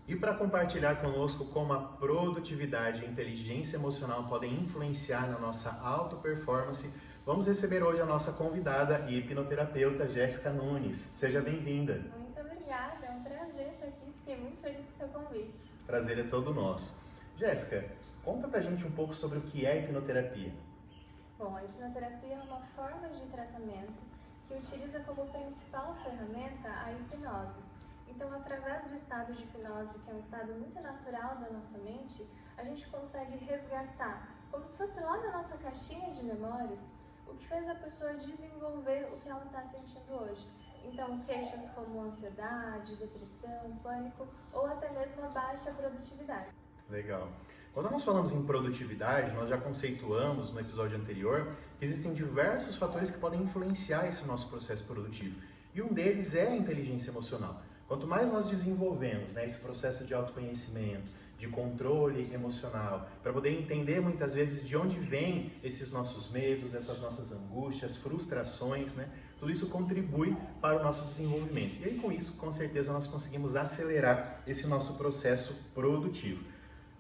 E para compartilhar conosco como a produtividade e a inteligência emocional podem influenciar na nossa auto performance, vamos receber hoje a nossa convidada e hipnoterapeuta Jéssica Nunes. Seja bem-vinda. Muito obrigada, é um prazer estar aqui, fiquei muito feliz com o seu convite. Prazer é todo nosso. Jéssica, conta pra gente um pouco sobre o que é hipnoterapia. Bom, a hipnoterapia é uma forma de tratamento que utiliza como principal ferramenta a hipnose. Então, através do estado de hipnose, que é um estado muito natural da nossa mente, a gente consegue resgatar, como se fosse lá na nossa caixinha de memórias, o que fez a pessoa desenvolver o que ela está sentindo hoje. Então, queixas como ansiedade, depressão, pânico ou até mesmo a baixa produtividade. Legal. Quando nós falamos em produtividade, nós já conceituamos no episódio anterior que existem diversos fatores que podem influenciar esse nosso processo produtivo. E um deles é a inteligência emocional. Quanto mais nós desenvolvemos esse processo de autoconhecimento, de controle emocional, para poder entender muitas vezes de onde vêm esses nossos medos, essas nossas angústias, frustrações, tudo isso contribui para o nosso desenvolvimento. E aí com isso, com certeza, nós conseguimos acelerar esse nosso processo produtivo.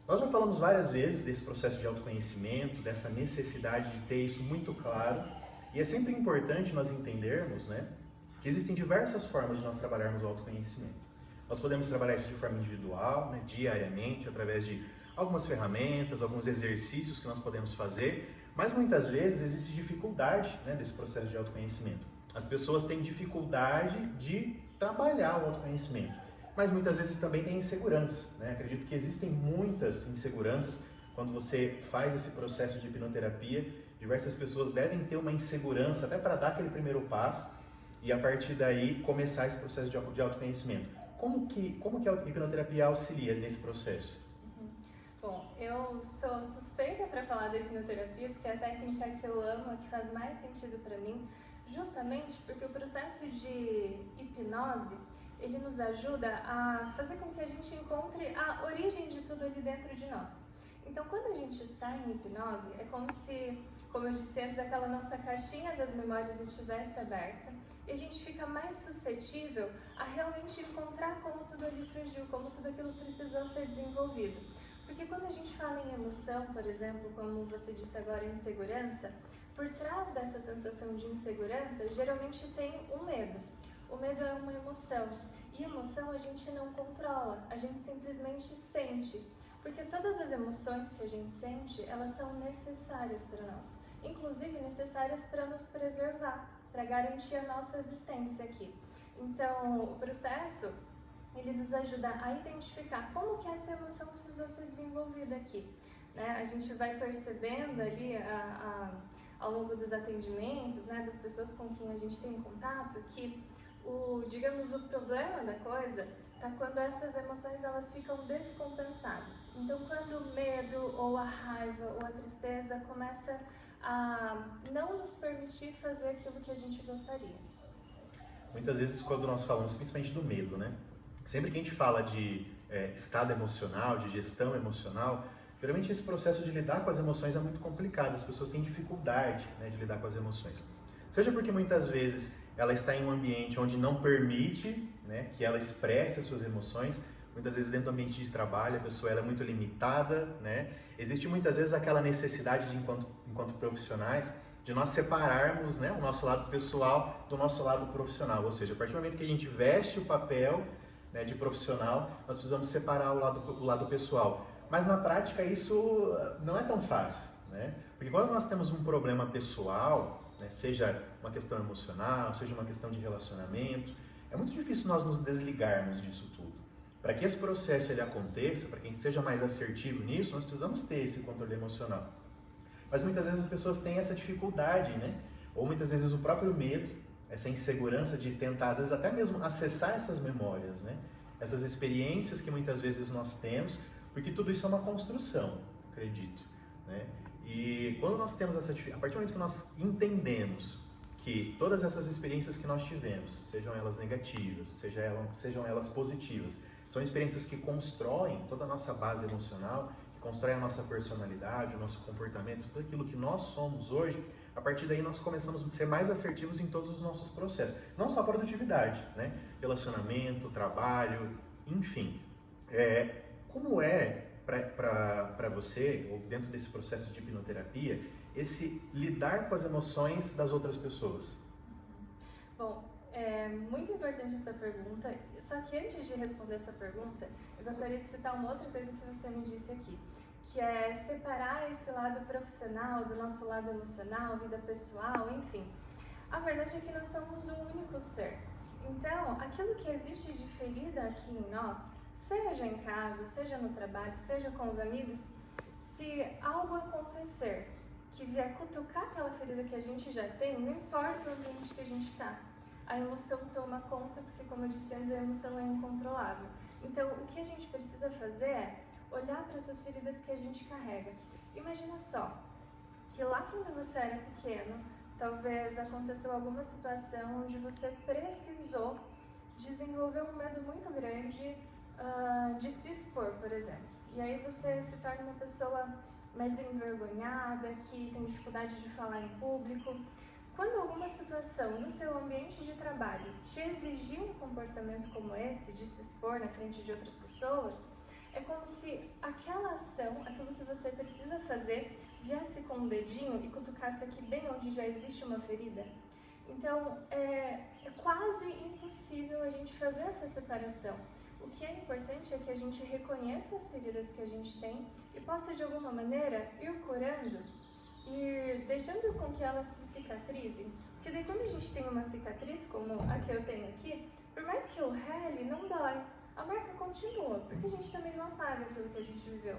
Nós já falamos várias vezes desse processo de autoconhecimento, dessa necessidade de ter isso muito claro, e é sempre importante nós entendermos, que existem diversas formas de nós trabalharmos o autoconhecimento. Nós podemos trabalhar isso de forma individual, diariamente, através de algumas ferramentas, alguns exercícios que nós podemos fazer, mas muitas vezes existe dificuldade desse processo de autoconhecimento. As pessoas têm dificuldade de trabalhar o autoconhecimento, mas muitas vezes também tem insegurança. Acredito que existem muitas inseguranças quando você faz esse processo de hipnoterapia. Diversas pessoas devem ter uma insegurança até para dar aquele primeiro passo, e a partir daí começar esse processo de autoconhecimento. Como que a hipnoterapia auxilia nesse processo? Bom, eu sou suspeita para falar da hipnoterapia porque é a técnica que eu amo, a que faz mais sentido para mim, justamente porque o processo de hipnose, ele nos ajuda a fazer com que a gente encontre a origem de tudo ali dentro de nós. Então, quando a gente está em hipnose, é como se, como eu disse antes, aquela nossa caixinha das memórias estivesse aberta e a gente fica mais suscetível a realmente encontrar como tudo ali surgiu, como tudo aquilo precisou ser desenvolvido. Porque quando a gente fala em emoção, por exemplo, como você disse agora, insegurança, por trás dessa sensação de insegurança, geralmente tem um medo. O medo é uma emoção, e emoção a gente não controla, a gente simplesmente sente. Porque todas as emoções que a gente sente, elas são necessárias para nós. Inclusive necessárias para nos preservar, para garantir a nossa existência aqui. Então, o processo, ele nos ajuda a identificar como que essa emoção precisou ser desenvolvida aqui. A gente vai percebendo ali ao longo dos atendimentos, das pessoas com quem a gente tem contato, que digamos, o problema da coisa está quando essas emoções elas ficam descompensadas. Então, quando o medo ou a raiva ou a tristeza começa a não nos permitir fazer aquilo que a gente gostaria. Muitas vezes quando nós falamos, principalmente do medo, sempre que a gente fala de estado emocional, de gestão emocional, geralmente esse processo de lidar com as emoções é muito complicado, as pessoas têm dificuldade de lidar com as emoções. Seja porque muitas vezes ela está em um ambiente onde não permite que ela expresse as suas emoções. Muitas vezes dentro do ambiente de trabalho a pessoa ela é muito limitada. Existe muitas vezes aquela necessidade de, enquanto profissionais, de nós separarmos o nosso lado pessoal do nosso lado profissional. Ou seja, a partir do momento que a gente veste o papel de profissional, nós precisamos separar o lado pessoal. Mas na prática isso não é tão fácil. Porque quando nós temos um problema pessoal, seja uma questão emocional, seja uma questão de relacionamento, é muito difícil nós nos desligarmos disso tudo. Para que esse processo ele aconteça, para que a gente seja mais assertivo nisso, nós precisamos ter esse controle emocional. Mas muitas vezes as pessoas têm essa dificuldade, ou muitas vezes o próprio medo, essa insegurança de tentar, às vezes até mesmo acessar essas memórias, essas experiências que muitas vezes nós temos, porque tudo isso é uma construção, acredito. E quando nós temos essa dificuldade, a partir do momento que nós entendemos que todas essas experiências que nós tivemos, sejam elas negativas, sejam elas positivas, são experiências que constroem toda a nossa base emocional, que constroem a nossa personalidade, o nosso comportamento, tudo aquilo que nós somos hoje, a partir daí nós começamos a ser mais assertivos em todos os nossos processos. Não só produtividade, relacionamento, trabalho, enfim. Como é para você, ou dentro desse processo de hipnoterapia, esse lidar com as emoções das outras pessoas? Bom, é muito importante essa pergunta, só que antes de responder essa pergunta, eu gostaria de citar uma outra coisa que você me disse aqui, que é separar esse lado profissional do nosso lado emocional, vida pessoal, enfim. A verdade é que nós somos um único ser. Então, aquilo que existe de ferida aqui em nós, seja em casa, seja no trabalho, seja com os amigos, se algo acontecer que vier cutucar aquela ferida que a gente já tem, não importa o ambiente que a gente está, a emoção toma conta, porque como eu disse antes, a emoção é incontrolável. Então, o que a gente precisa fazer é olhar para essas feridas que a gente carrega. Imagina só, que lá quando você era pequeno, talvez aconteceu alguma situação onde você precisou desenvolver um medo muito grande de se expor, por exemplo. E aí você se torna uma pessoa mais envergonhada, que tem dificuldade de falar em público. Quando alguma situação no seu ambiente de trabalho te exigir um comportamento como esse, de se expor na frente de outras pessoas, é como se aquela ação, aquilo que você precisa fazer, viesse com um dedinho e cutucasse aqui bem onde já existe uma ferida. Então, é quase impossível a gente fazer essa separação. O que é importante é que a gente reconheça as feridas que a gente tem e possa, de alguma maneira, ir curando, ir deixando com que elas se cicatrizem. Porque daí quando a gente tem uma cicatriz, como a que eu tenho aqui, por mais que eu rele, não dói. A marca continua, porque a gente também não apaga aquilo que a gente viveu.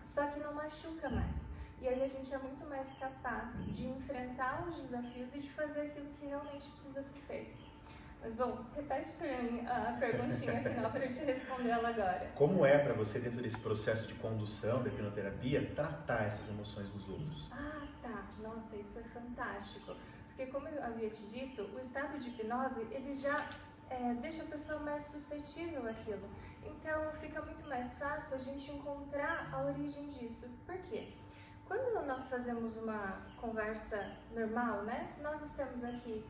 Só que não machuca mais. E aí a gente é muito mais capaz de enfrentar os desafios e de fazer aquilo que realmente precisa ser feito. Mas bom, repete para mim a perguntinha final para eu te responder ela agora. Como é para você, dentro desse processo de condução da hipnoterapia, tratar essas emoções dos outros? Ah, tá. Nossa, isso é fantástico. Porque como eu havia te dito, o estado de hipnose, ele já deixa a pessoa mais suscetível àquilo. Então fica muito mais fácil a gente encontrar a origem disso. Por quê? Quando nós fazemos uma conversa normal, né? Se nós estamos aqui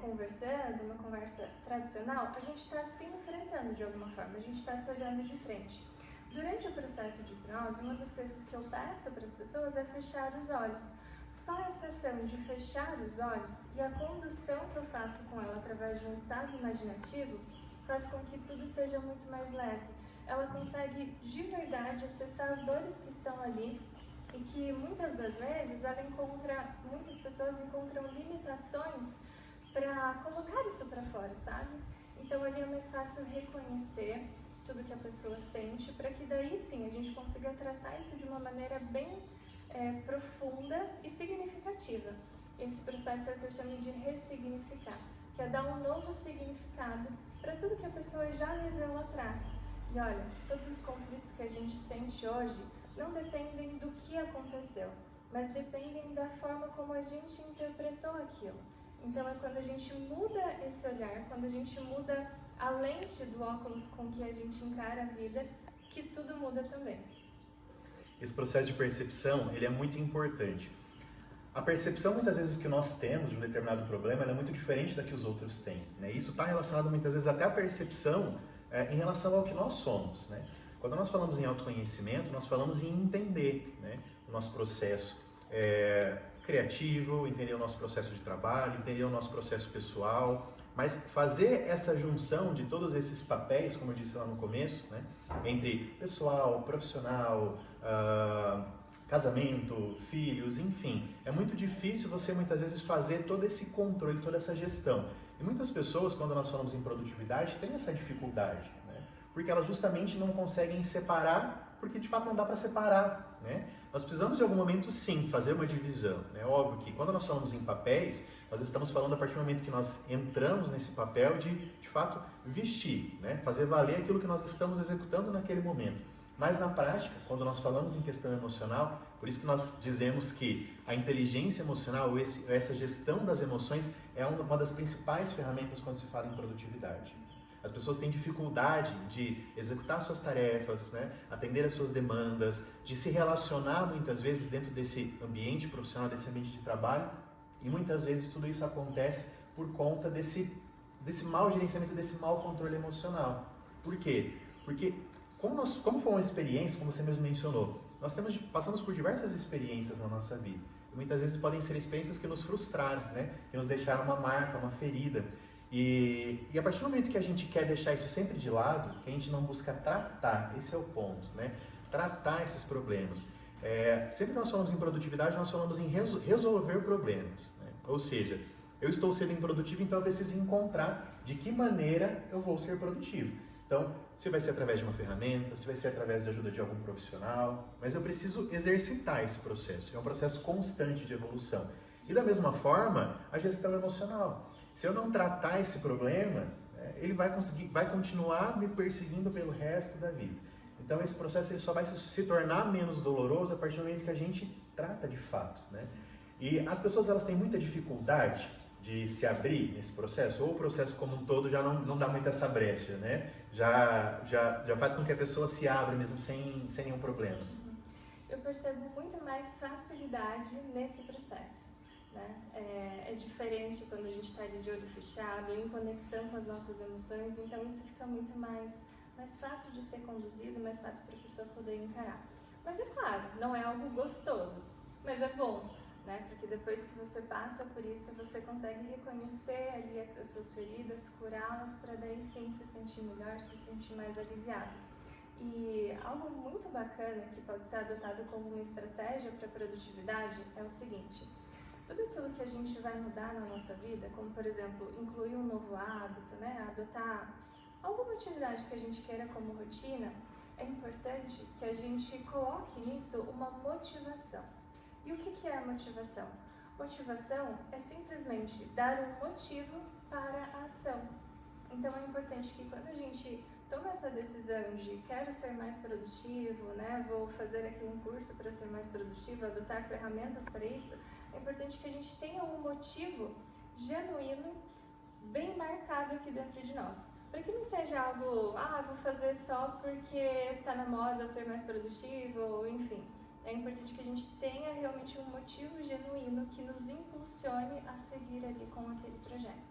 conversando, uma conversa tradicional, a gente está se enfrentando de alguma forma, a gente está se olhando de frente. Durante o processo de hipnose, uma das coisas que eu peço para as pessoas é fechar os olhos. Só essa ação de fechar os olhos e a condução que eu faço com ela através de um estado imaginativo faz com que tudo seja muito mais leve. Ela consegue de verdade acessar as dores que estão ali e que muitas das vezes muitas pessoas encontram limitações para colocar isso para fora, sabe? Então ali é mais fácil reconhecer tudo que a pessoa sente, para que daí sim a gente consiga tratar isso de uma maneira bem profunda e significativa. Esse processo é o que eu chamo de ressignificar, que é dar um novo significado para tudo que a pessoa já viveu lá atrás. E olha, todos os conflitos que a gente sente hoje não dependem do que aconteceu, mas dependem da forma como a gente interpretou aquilo. Então é quando a gente muda esse olhar, quando a gente muda a lente do óculos com que a gente encara a vida, que tudo muda também. Esse processo de percepção, ele é muito importante. A percepção, muitas vezes, que nós temos de um determinado problema, ela é muito diferente da que os outros têm, né? Isso está relacionado, muitas vezes, até à percepção em relação ao que nós somos, né? Quando nós falamos em autoconhecimento, nós falamos em entender, né, o nosso processo criativo, entender o nosso processo de trabalho, entender o nosso processo pessoal, mas fazer essa junção de todos esses papéis, como eu disse lá no começo, né, entre pessoal, profissional, casamento, filhos, enfim, é muito difícil você muitas vezes fazer todo esse controle, toda essa gestão. E muitas pessoas, quando nós falamos em produtividade, têm essa dificuldade, né, porque elas justamente não conseguem separar, porque de fato não dá para separar, né? Nós precisamos de algum momento sim fazer uma divisão, né? Óbvio que quando nós falamos em papéis, nós estamos falando a partir do momento que nós entramos nesse papel de fato vestir, né? Fazer valer aquilo que nós estamos executando naquele momento. Mas na prática, quando nós falamos em questão emocional, por isso que nós dizemos que a inteligência emocional, essa gestão das emoções é uma das principais ferramentas quando se fala em produtividade. As pessoas têm dificuldade de executar suas tarefas, né? Atender às suas demandas, de se relacionar muitas vezes dentro desse ambiente profissional, desse ambiente de trabalho, e muitas vezes tudo isso acontece por conta desse mau gerenciamento, desse mau controle emocional. Por quê? Porque como foi uma experiência, como você mesmo mencionou, nós passamos por diversas experiências na nossa vida. E muitas vezes podem ser experiências que nos frustraram, né? Que nos deixaram uma marca, uma ferida. E a partir do momento que a gente quer deixar isso sempre de lado, que a gente não busca tratar, esse é o ponto, né? Tratar esses problemas. Sempre que nós falamos em produtividade, nós falamos em resolver problemas, né? Ou seja, eu estou sendo improdutivo, então eu preciso encontrar de que maneira eu vou ser produtivo. Então, se vai ser através de uma ferramenta, se vai ser através da ajuda de algum profissional, mas eu preciso exercitar esse processo. É um processo constante de evolução. E da mesma forma, a gestão emocional. Se eu não tratar esse problema, ele vai continuar me perseguindo pelo resto da vida. Então esse processo ele só vai se tornar menos doloroso a partir do momento que a gente trata de fato, né? E as pessoas elas têm muita dificuldade de se abrir nesse processo, ou o processo como um todo já não dá muito essa brecha, né? Já faz com que a pessoa se abra mesmo sem nenhum problema. Eu percebo muito mais facilidade nesse processo, né? É diferente quando a gente está ali de olho fechado, em conexão com as nossas emoções, então isso fica muito mais fácil de ser conduzido, mais fácil para a pessoa poder encarar. Mas é claro, não é algo gostoso, mas é bom, né? Porque depois que você passa por isso, você consegue reconhecer ali as suas feridas, curá-las, para daí sim se sentir melhor, se sentir mais aliviado. E algo muito bacana que pode ser adotado como uma estratégia para a produtividade é o seguinte: tudo aquilo que a gente vai mudar na nossa vida, como por exemplo, incluir um novo hábito, né? Adotar alguma atividade que a gente queira como rotina, é importante que a gente coloque nisso uma motivação. E o que é a motivação? Motivação é simplesmente dar um motivo para a ação. Então é importante que quando a gente toma essa decisão de quero ser mais produtivo, né, vou fazer aqui um curso para ser mais produtivo, adotar ferramentas para isso, é importante que a gente tenha um motivo genuíno, bem marcado aqui dentro de nós. Para que não seja algo, vou fazer só porque está na moda ser mais produtivo, ou enfim. É importante que a gente tenha realmente um motivo genuíno que nos impulsione a seguir ali com aquele projeto.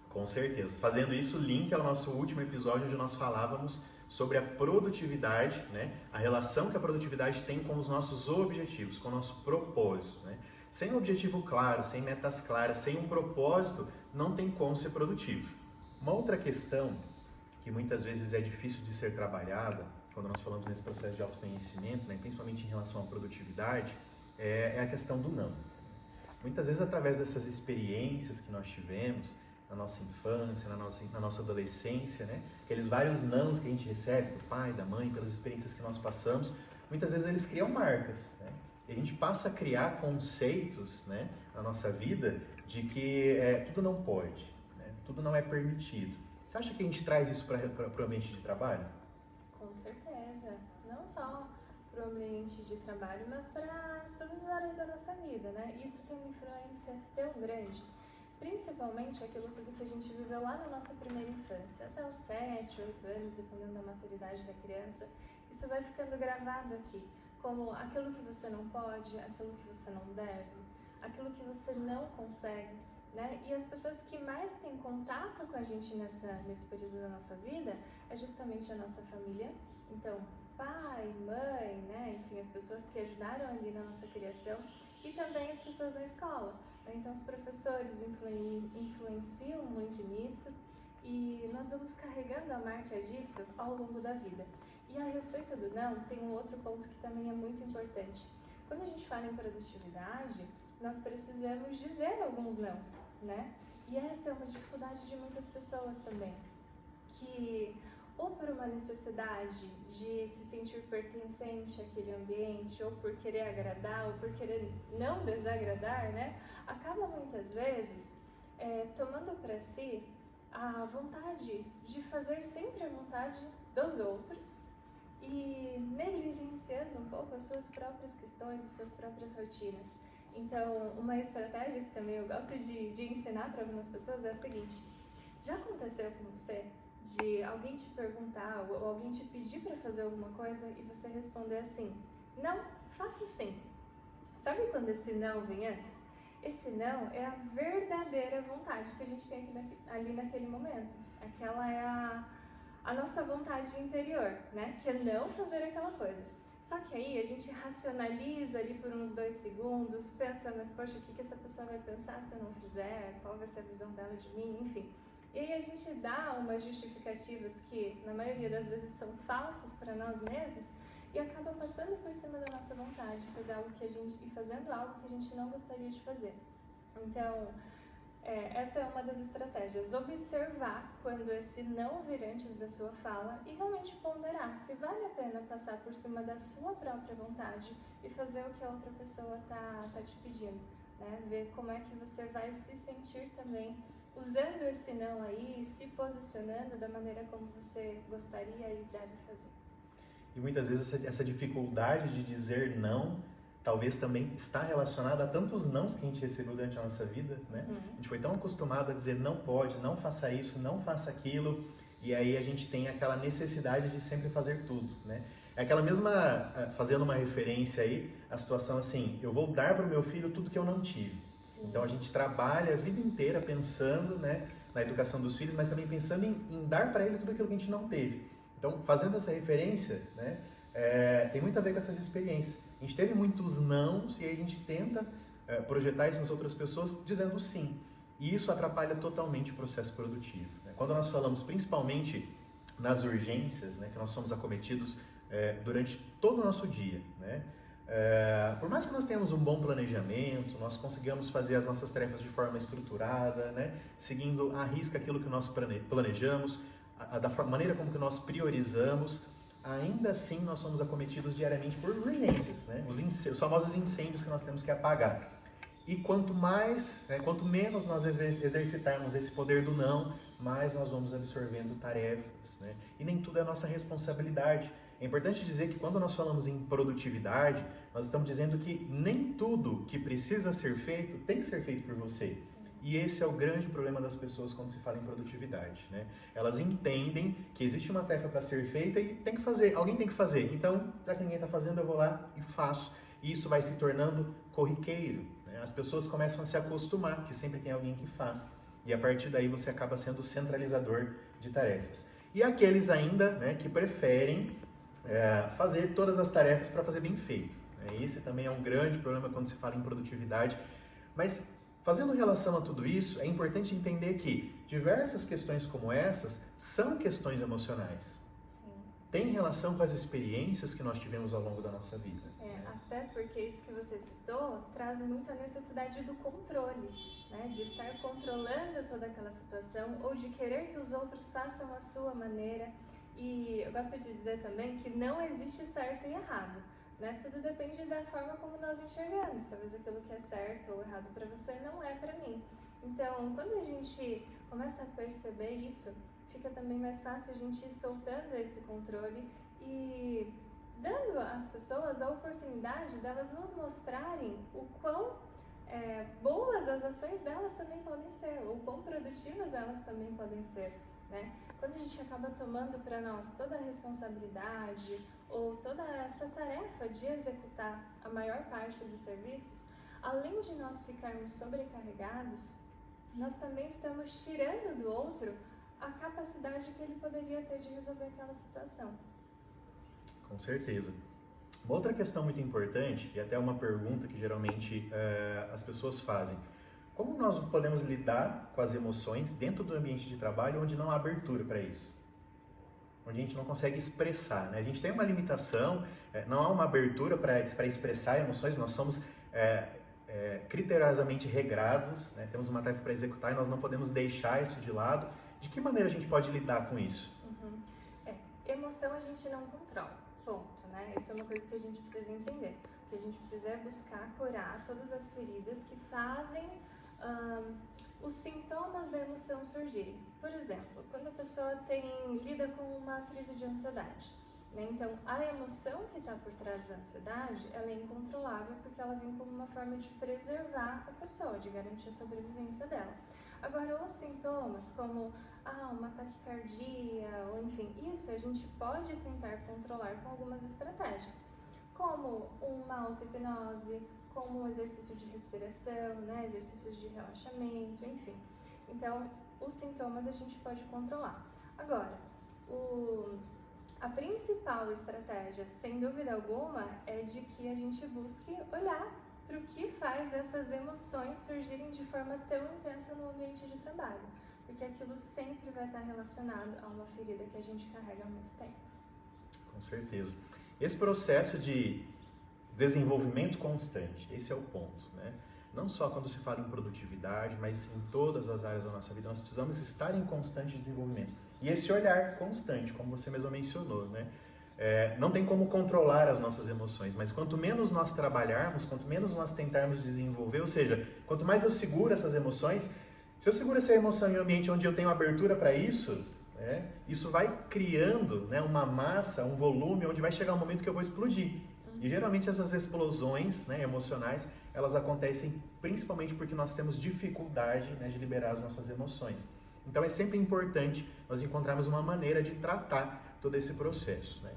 Com certeza. Fazendo isso, link ao nosso último episódio onde nós falávamos sobre a produtividade, né? A relação que a produtividade tem com os nossos objetivos, com o nosso propósito, né? Sem um objetivo claro, sem metas claras, sem um propósito, não tem como ser produtivo. Uma outra questão que muitas vezes é difícil de ser trabalhada, quando nós falamos nesse processo de autoconhecimento, né, principalmente em relação à produtividade, é a questão do não. Muitas vezes, através dessas experiências que nós tivemos na nossa infância, na nossa adolescência, né, aqueles vários nãos que a gente recebe do pai, da mãe, pelas experiências que nós passamos, muitas vezes eles criam marcas, né? E a gente passa a criar conceitos, né, na nossa vida de que tudo não pode, né, tudo não é permitido. Você acha que a gente traz isso para o ambiente de trabalho? Com certeza, não só para o ambiente de trabalho, mas para todas as áreas da nossa vida, né? Isso tem uma influência tão grande, principalmente aquilo tudo que a gente viveu lá na nossa primeira infância, até os 7, 8 anos, dependendo da maturidade da criança, isso vai ficando gravado aqui, como aquilo que você não pode, aquilo que você não deve, aquilo que você não consegue, né? E as pessoas que mais têm contato com a gente nesse período da nossa vida é justamente a nossa família. Então, pai, mãe, né? Enfim, as pessoas que ajudaram ali na nossa criação, e também as pessoas da escola. Então, os professores influenciam muito nisso, e nós vamos carregando a marca disso ao longo da vida. E a respeito do não, tem um outro ponto que também é muito importante. Quando a gente fala em produtividade, nós precisamos dizer alguns nãos, né? E essa é uma dificuldade de muitas pessoas também, que ou por uma necessidade de se sentir pertencente àquele ambiente, ou por querer agradar, ou por querer não desagradar, né? Acaba muitas vezes tomando para si a vontade de fazer sempre a vontade dos outros e negligenciando um pouco as suas próprias questões, as suas próprias rotinas. Então, uma estratégia que também eu gosto de ensinar para algumas pessoas é a seguinte: já aconteceu com você de alguém te perguntar ou alguém te pedir para fazer alguma coisa e você responder assim, não, faço sim? Sabe quando esse não vem antes? Esse não é a verdadeira vontade que a gente tem ali naquele momento. Aquela é a a nossa vontade interior, né? Que é não fazer aquela coisa. Só que aí a gente racionaliza ali por uns 2 segundos, pensa, mas poxa, o que essa pessoa vai pensar se eu não fizer? Qual vai ser a visão dela de mim? Enfim. E aí a gente dá umas justificativas que, na maioria das vezes, são falsas para nós mesmos e acaba passando por cima da nossa vontade, e fazendo algo que a gente não gostaria de fazer. Então, essa é uma das estratégias, observar quando esse não vir antes da sua fala e realmente ponderar se vale a pena passar por cima da sua própria vontade e fazer o que a outra pessoa tá te pedindo, né? Ver como é que você vai se sentir também usando esse não aí, se posicionando da maneira como você gostaria e deve fazer. E muitas vezes essa dificuldade de dizer não talvez também está relacionada a tantos nãos que a gente recebeu durante a nossa vida, né? A gente foi tão acostumado a dizer não pode, não faça isso, não faça aquilo, e aí a gente tem aquela necessidade de sempre fazer tudo, né? É aquela mesma, fazendo uma referência aí, a situação assim, eu vou dar para o meu filho tudo que eu não tive. Sim. Então a gente trabalha a vida inteira pensando, né, na educação dos filhos, mas também pensando em dar para ele tudo aquilo que a gente não teve. Então, fazendo essa referência, né, tem muito a ver com essas experiências. A gente teve muitos nãos e aí a gente tenta projetar isso nas outras pessoas dizendo sim. E isso atrapalha totalmente o processo produtivo, né? Quando nós falamos principalmente nas urgências, né, que nós somos acometidos durante todo o nosso dia, né? Por mais que nós tenhamos um bom planejamento, nós consigamos fazer as nossas tarefas de forma estruturada, né, seguindo à risca aquilo que nós planejamos, da maneira como que nós priorizamos, ainda assim nós somos acometidos diariamente por urgências, né? Os famosos incêndios que nós temos que apagar. E quanto menos nós exercitarmos esse poder do não, mais nós vamos absorvendo tarefas, né? E nem tudo é nossa responsabilidade. É importante dizer que quando nós falamos em produtividade, nós estamos dizendo que nem tudo que precisa ser feito tem que ser feito por você. E esse é o grande problema das pessoas quando se fala em produtividade, né? Elas entendem que existe uma tarefa para ser feita e tem que fazer, alguém tem que fazer. Então, já que ninguém está fazendo, eu vou lá e faço. E isso vai se tornando corriqueiro, né? As pessoas começam a se acostumar que sempre tem alguém que faz. E a partir daí você acaba sendo o centralizador de tarefas. E aqueles ainda, né, que preferem fazer todas as tarefas para fazer bem feito. Esse também é um grande problema quando se fala em produtividade. Mas fazendo relação a tudo isso, é importante entender que diversas questões como essas são questões emocionais. Sim. Tem relação com as experiências que nós tivemos ao longo da nossa vida. Até porque isso que você citou traz muito a necessidade do controle, né? De estar controlando toda aquela situação ou de querer que os outros façam a sua maneira. E eu gosto de dizer também que não existe certo e errado, né? Tudo depende da forma como nós enxergamos. Talvez aquilo que é certo ou errado para você não é para mim. Então, quando a gente começa a perceber isso, fica também mais fácil a gente ir soltando esse controle e dando às pessoas a oportunidade delas nos mostrarem o quão boas as ações delas também podem ser, ou quão produtivas elas também podem ser, né? Quando a gente acaba tomando para nós toda a responsabilidade ou toda essa tarefa de executar a maior parte dos serviços, além de nós ficarmos sobrecarregados, nós também estamos tirando do outro a capacidade que ele poderia ter de resolver aquela situação. Com certeza. Uma outra questão muito importante, e até uma pergunta que geralmente as pessoas fazem: como nós podemos lidar com as emoções dentro do ambiente de trabalho onde não há abertura para isso? Onde a gente não consegue expressar, né? A gente tem uma limitação, não há uma abertura para expressar emoções, nós somos criteriosamente regrados, né? Temos uma tarefa para executar e nós não podemos deixar isso de lado. De que maneira a gente pode lidar com isso? Emoção a gente não controla, ponto, né? Isso é uma coisa que a gente precisa entender. O que a gente precisa é buscar curar todas as feridas que fazem os sintomas da emoção surgirem. Por exemplo, quando a pessoa lida com uma crise de ansiedade, né? Então, a emoção que está por trás da ansiedade, ela é incontrolável porque ela vem como uma forma de preservar a pessoa, de garantir a sobrevivência dela. Agora, os sintomas, como uma taquicardia, ou enfim, isso a gente pode tentar controlar com algumas estratégias, como uma auto-hipnose, como um exercício de respiração, né, exercícios de relaxamento, enfim. Então, os sintomas a gente pode controlar. Agora, A principal estratégia, sem dúvida alguma, é de que a gente busque olhar para o que faz essas emoções surgirem de forma tão intensa no ambiente de trabalho, porque aquilo sempre vai estar relacionado a uma ferida que a gente carrega há muito tempo. Com certeza. Esse processo de desenvolvimento constante, esse é o ponto, né? Não só quando se fala em produtividade, mas em todas as áreas da nossa vida, nós precisamos estar em constante desenvolvimento. E esse olhar constante, como você mesmo mencionou, né? Não tem como controlar as nossas emoções, mas quanto menos nós trabalharmos, quanto menos nós tentarmos desenvolver, ou seja, quanto mais eu seguro essas emoções, se eu seguro essa emoção em um ambiente onde eu tenho abertura para isso, isso vai criando, né, uma massa, um volume, onde vai chegar um momento que eu vou explodir. E geralmente essas explosões, né, emocionais, elas acontecem principalmente porque nós temos dificuldade, né, de liberar as nossas emoções. Então é sempre importante nós encontrarmos uma maneira de tratar todo esse processo, né?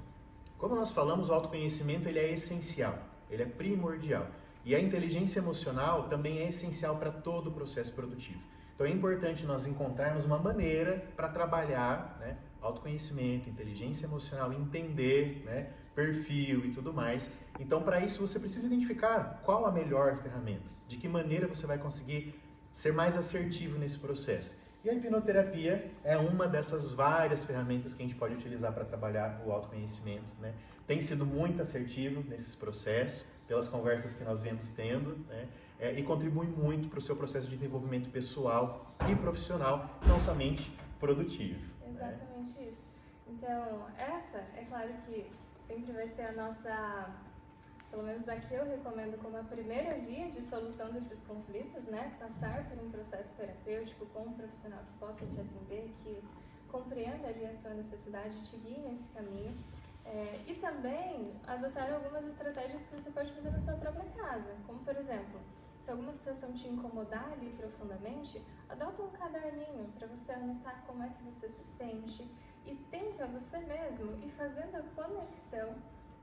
Como nós falamos, o autoconhecimento ele é essencial, ele é primordial. E a inteligência emocional também é essencial para todo o processo produtivo. Então é importante nós encontrarmos uma maneira para trabalhar, né, autoconhecimento, inteligência emocional, entender, né, perfil e tudo mais. Então para isso você precisa identificar qual a melhor ferramenta, de que maneira você vai conseguir ser mais assertivo nesse processo. E a hipnoterapia é uma dessas várias ferramentas que a gente pode utilizar para trabalhar o autoconhecimento, né? Tem sido muito assertivo nesses processos, pelas conversas que nós vemos tendo, né? E contribui muito para o seu processo de desenvolvimento pessoal e profissional, não somente produtivo. Exatamente, né? Isso. Então, essa, é claro que sempre vai ser a nossa, pelo menos aqui eu recomendo como a primeira via de solução desses conflitos, né? Passar por um processo terapêutico com um profissional que possa te atender, que compreenda ali a sua necessidade e te guie nesse caminho. E também adotar algumas estratégias que você pode fazer na sua própria casa, como por exemplo, se alguma situação te incomodar ali profundamente, adota um caderninho para você anotar como é que você se sente e tenta você mesmo ir fazendo a conexão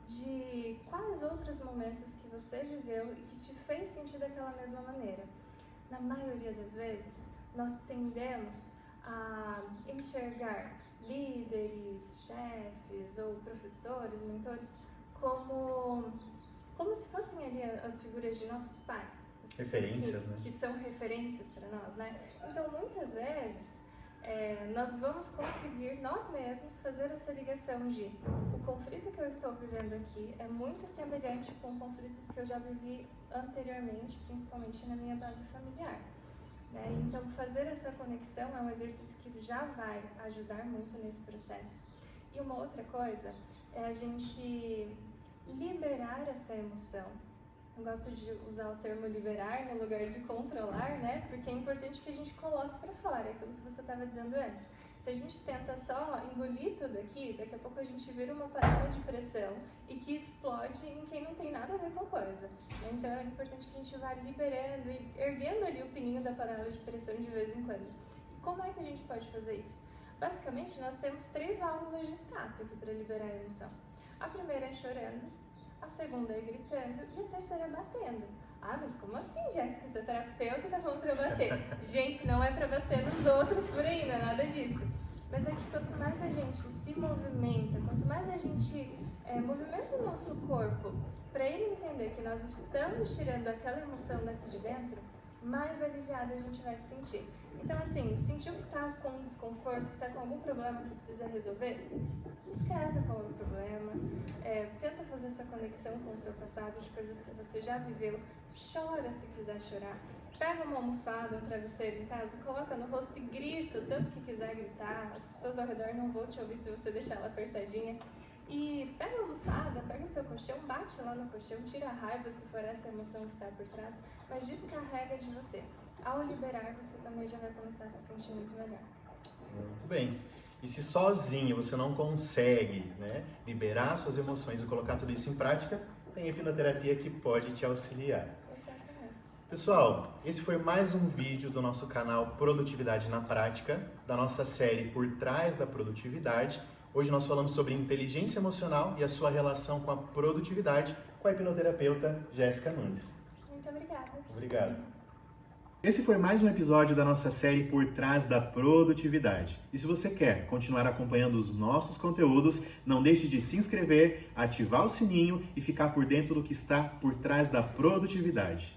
de quais outros momentos que você viveu e que te fez sentir daquela mesma maneira. Na maioria das vezes, nós tendemos a enxergar líderes, chefes ou professores, mentores, como se fossem ali as figuras de nossos pais. Referências, né? Que são referências para nós, né? Então, muitas vezes, nós vamos conseguir, nós mesmos, fazer essa ligação de o conflito que eu estou vivendo aqui é muito semelhante com conflitos que eu já vivi anteriormente, principalmente na minha base familiar. Né? Então, fazer essa conexão é um exercício que já vai ajudar muito nesse processo. E uma outra coisa é a gente liberar essa emoção. Eu gosto de usar o termo liberar no lugar de controlar, né? Porque é importante que a gente coloque para fora aquilo que você estava dizendo antes. Se a gente tenta só engolir tudo aqui, daqui a pouco a gente vira uma panela de pressão e que explode em quem não tem nada a ver com a coisa. Então é importante que a gente vá liberando e erguendo ali o pininho da panela de pressão de vez em quando. E como é que a gente pode fazer isso? Basicamente, nós temos 3 válvulas de escape aqui para liberar a emoção. A primeira é chorando, a segunda é gritando e a terceira é batendo. Ah, mas como assim, Jéssica? Você é terapeuta e tá falando pra eu bater? Gente, não é pra bater nos outros por aí, não é nada disso. Mas é que quanto mais a gente se movimenta, quanto mais a gente movimenta o nosso corpo para ele entender que nós estamos tirando aquela emoção daqui de dentro, mais aliviado a gente vai se sentir. Então, assim, sentiu que está com desconforto, que está com algum problema que precisa resolver, escreve qual é o problema, tenta fazer essa conexão com o seu passado, de coisas que você já viveu, chora se quiser chorar, pega uma almofada, um travesseiro em casa, coloca no rosto e grita o tanto que quiser gritar, as pessoas ao redor não vão te ouvir se você deixar ela apertadinha. E pega a almofada, pega o seu colchão, bate lá no colchão, tira a raiva se for essa emoção que está por trás, mas descarrega de você. Ao liberar, você também já vai começar a se sentir muito melhor. Muito bem. E se sozinho você não consegue, né, liberar suas emoções e colocar tudo isso em prática, tem a hipnoterapia que pode te auxiliar. Exatamente. Pessoal, esse foi mais um vídeo do nosso canal Produtividade na Prática, da nossa série Por Trás da Produtividade. Hoje nós falamos sobre inteligência emocional e a sua relação com a produtividade com a hipnoterapeuta Jéssica Nunes. Muito obrigada. Obrigado. Esse foi mais um episódio da nossa série Por Trás da Produtividade. E se você quer continuar acompanhando os nossos conteúdos, não deixe de se inscrever, ativar o sininho e ficar por dentro do que está por trás da produtividade.